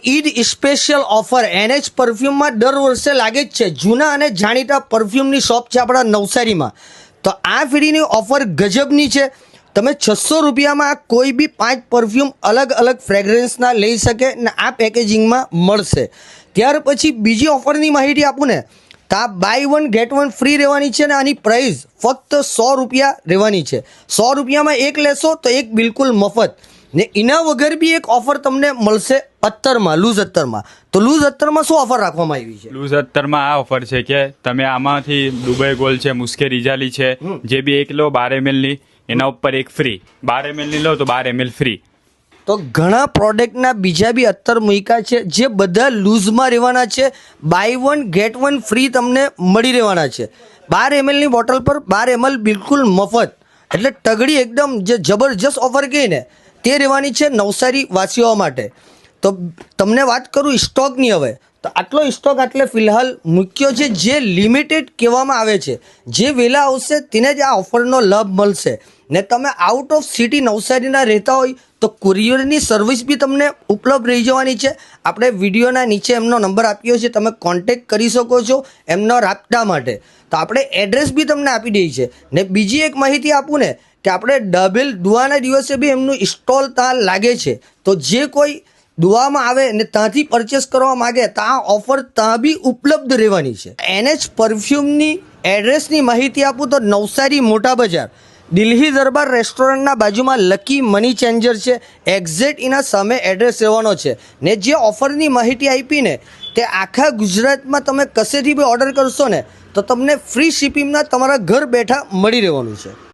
Eid special offer NH પરફ્યુમમાં દર વર્ષે લાગે જ છે. જૂના અને જાણીતા પરફ્યુમની શોપ છે આપણા નવસારીમાં. તો આ ફેરીની ઓફર ગજબની છે. તમે 600 રૂપિયામાં કોઈ બી 5 પરફ્યુમ અલગ અલગ ફ્રેગ્રન્સના લઈ શકે ને આ પેકેજિંગમાં મળશે. ત્યાર પછી બીજી ઓફરની માહિતી આપું ને તો આ બાય 1 ગેટ 1 ફ્રી રહેવાની છે ને આની પ્રાઇસ ફક્ત 100 રૂપિયા રહેવાની છે. 100 રૂપિયામાં એક લેશો તો એક બિલકુલ મફત. ને એના વગર બી એક ઓફર તમને મળશે અત્તરમાં, લૂઝ અત્તરમાં. તો લૂઝ અત્તરમાં શું ઓફર રાખવામાં આવી છે? લૂઝ અત્તરમાં આ ઓફર છે કે તમે આમાંથી દુબઈ ગોલ્ડ છે, મુસ્કે રિજાલી છે, જે બી એક લો 12 ml ની એના ઉપર એક ફ્રી. 12 ml ની લો તો 12 ml ફ્રી. તો ઘણા પ્રોડક્ટના બીજા બી અત્તર મૂક્યા છે જે બધા લૂઝમાં રહેવાના છે. બાય 1 ગેટ 1 ફ્રી તમને મળી રહેવાના છે. 12 ml ની બોટલ પર 12 ml બિલકુલ મફત. એટલે તગડી એકદમ જે જબરજસ્ત ઓફર કહી ને તે રહેવાની છે નવસારી વાસીઓ માટે. તો તમને વાત કરું સ્ટોકની હવે, તો આટલો સ્ટોક આટલે ફિલહાલ મૂક્યો છે. જે લિમિટેડ કહેવામાં આવે છે, જે વહેલા આવશે તેને જ આ ઓફરનો લાભ મળશે. ને તમે આઉટ ઓફ સિટી નવસારીના રહેતા હોય તો કુરિયરની સર્વિસ બી તમને ઉપલબ્ધ રહી જવાની છે. આપણે વિડીયોના નીચે એમનો નંબર આપ્યો છે, તમે કોન્ટેક્ટ કરી શકો છો એમનો રાબતા માટે. તો આપણે એડ્રેસ બી તમને આપી દઈએ છે. ને બીજી એક માહિતી આપું ને કે આપણે ડબલ દુઆના દિવસે બી એમનું સ્ટોલ ત્યાં લાગે છે. તો જે કોઈ દુઆમાં આવે ને ત્યાંથી પરચેસ કરવા માગે તો આ ઓફર ત્યાં બી ઉપલબ્ધ રહેવાની છે. NH પરફ્યુમની એડ્રેસની માહિતી આપું તો નવસારી મોટા બજાર દિલ્હી દરબાર રેસ્ટોરન્ટના બાજુમાં લકી મની ચેન્જર છે. એક્ઝેક્ટ એના સામે એડ્રેસ રહેવાનો છે. ને જે ઓફરની માહિતી આપી ને તે આખા ગુજરાતમાં તમે કશેથી બી ઓર્ડર કરશો ને તો તમને ફ્રી શિપિંગમાં તમારા ઘર બેઠા મળી રહેવાનું છે.